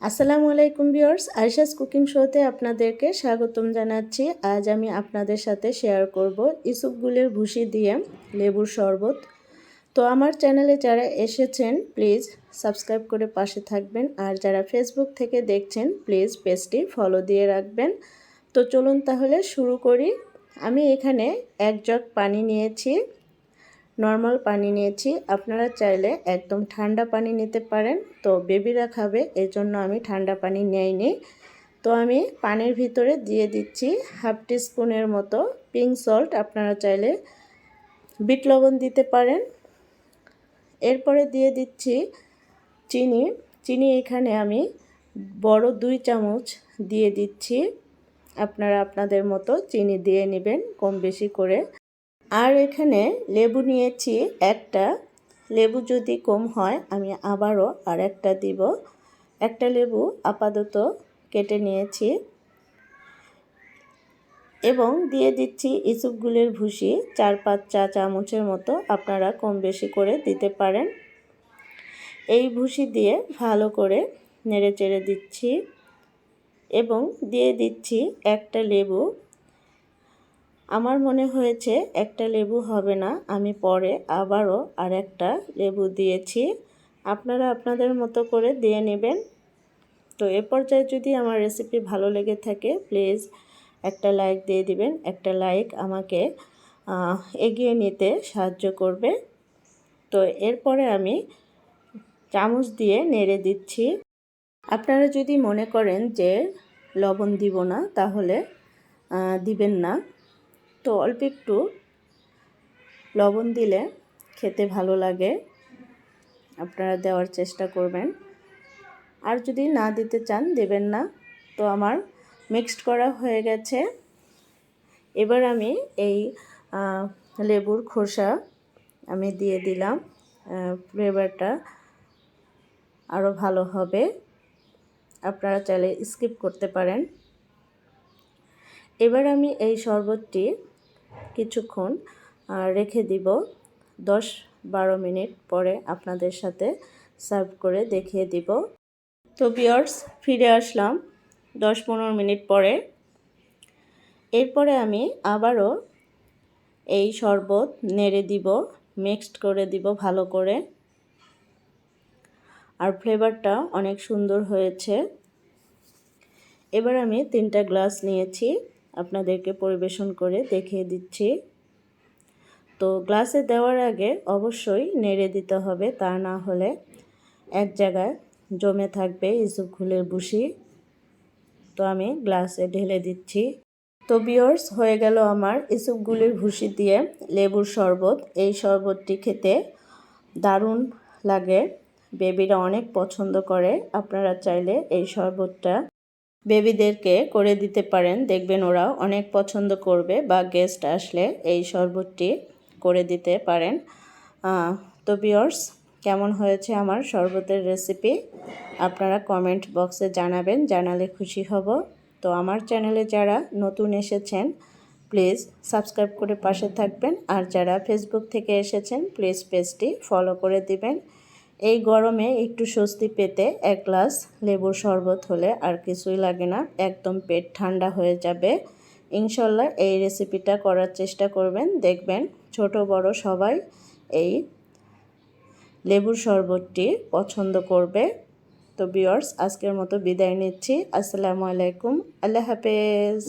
আসসালামু আলাইকুম viewers, Ayesha's cooking শোতে আপনাদেরকে স্বাগতম জানাচ্ছি। আজ আমি আপনাদের সাথে শেয়ার করব ইসবগুলের ভুসি দিয়ে লেবুর শরবত। তো আমার চ্যানেলে যারা এসেছেন প্লিজ সাবস্ক্রাইব করে পাশে থাকবেন, আর যারা ফেসবুক থেকে দেখছেন প্লিজ পেজটি ফলো দিয়ে রাখবেন। তো চলুন তাহলে শুরু করি। আমি এখানে 1 জগ পানি নিয়েছি, নর্মাল পানি নিয়েছি। আপনারা চাইলে একদম ঠান্ডা পানি নিতে পারেন, তো বেবিরা খাবে এই জন্য আমি ঠান্ডা পানি নেইনি। তো আমি পানির ভিতরে দিয়ে দিচ্ছি 1/2 টিস্পুনের মতো পিঙ্ক সল্ট, আপনারা চাইলে বিট লবণ দিতে পারেন। এরপরে দিয়ে দিচ্ছি চিনি এখানে আমি বড় 2 চামচ দিয়ে দিচ্ছি। আপনারা আপনাদের মতো চিনি দিয়ে নেবেন কম বেশি করে। আর এখানে লেবু নিয়েছি একটা, লেবু যদি কম হয় আমি আবারও আর একটা দিব। একটা লেবু আপাতত কেটে নিয়েছি এবং দিয়ে দিচ্ছি ইসবগুলের ভুসি 4-5 চা চামচের মতো, আপনারা কম বেশি করে দিতে পারেন। এই ভুসি দিয়ে ভালো করে নেড়ে চেড়ে দিচ্ছি এবং দিয়ে দিচ্ছি একটা লেবু। আমার মনে হয়েছে একটা লেবু হবে না, আমি পরে আবারও আর একটা লেবু দিয়েছি। আপনারা আপনাদের মতো করে দিয়ে নেবেন। তো এ পর্যায়ে যদি আমার রেসিপি ভালো লেগে থাকে প্লিজ একটা লাইক দিয়ে দিবেন। একটা লাইক আমাকে এগিয়ে নিতে সাহায্য করবে। তো এরপরে আমি চামচ দিয়ে নেড়ে দিচ্ছি। আপনারা যদি মনে করেন যে লবণ দিব না তাহলে দিবেন না। তো অল্প একটু লবণ দিলে খেতে ভালো লাগে, আপনারা দেওয়ার চেষ্টা করবেন। আর যদি না দিতে চান দেবেন না। তো আমার মিক্সড করা হয়ে গেছে। এবার আমি এই লেবুর খোসা আমি দিয়ে দিলাম, ফ্লেভারটা আরও ভালো হবে। আপনারা চাইলে স্কিপ করতে পারেন। এবার আমি এই শরবতটি কিছুক্ষণ রেখে দিব। 10-12 মিনিট পরে আপনাদের সাথে সার্ভ করে দেখিয়ে দিব। তো ভিউয়ার্স, ফিরে আসলাম 10-15 মিনিট পরে। এরপরে আমি আবারও এই শরবত নেড়ে দিব, মিক্সড করে দিব ভালো করে। আর ফ্লেভারটা অনেক সুন্দর হয়েছে। এবার আমি 3টা গ্লাস নিয়েছি, আপনাদেরকে পরিবেশন করে দেখিয়ে দিচ্ছি। তো গ্লাসে দেওয়ার আগে অবশ্যই নেড়ে দিতে হবে, তা না হলে এক জায়গায় জমে থাকবে ইসবগুলের ভুসি। তো আমি গ্লাসে ঢেলে দিচ্ছি। তো ভিউয়ার্স, হয়ে গেল আমার ইসবগুলের ভুসি দিয়ে লেবুর শরবত। এই শরবতটি খেতে দারুণ লাগে, বেবিরা অনেক পছন্দ করে। আপনারা চাইলে এই শরবতটা বেবিদেরকে করে দিতে পারেন, দেখবেন ওরাও অনেক পছন্দ করবে। বা গেস্ট আসলে এই শরবতটি করে দিতে পারেন। তো ভিউয়ার্স, কেমন হয়েছে আমার শরবতের রেসিপি আপনারা কমেন্ট বক্সে জানাবেন, জানালে খুশি হব। তো আমার চ্যানেলে যারা নতুন এসেছেন প্লিজ সাবস্ক্রাইব করে পাশে থাকবেন, আর যারা ফেসবুক থেকে এসেছেন প্লিজ পেজটি ফলো করে দিবেন। এই গরমে একটু স্বস্তি পেতে 1 গ্লাস লেবুর শরবত হলে আর কিছুই লাগে না, একদম পেট ঠান্ডা হয়ে যাবে। ইনশাল্লাহ এই রেসিপিটা করার চেষ্টা করবেন, দেখবেন ছোট বড় সবাই এই লেবুর শরবতটি পছন্দ করবে। তো ভিউয়ার্স, আজকের মতো বিদায় নিচ্ছি। আসসালামু আলাইকুম, আল্লাহ হাফেজ।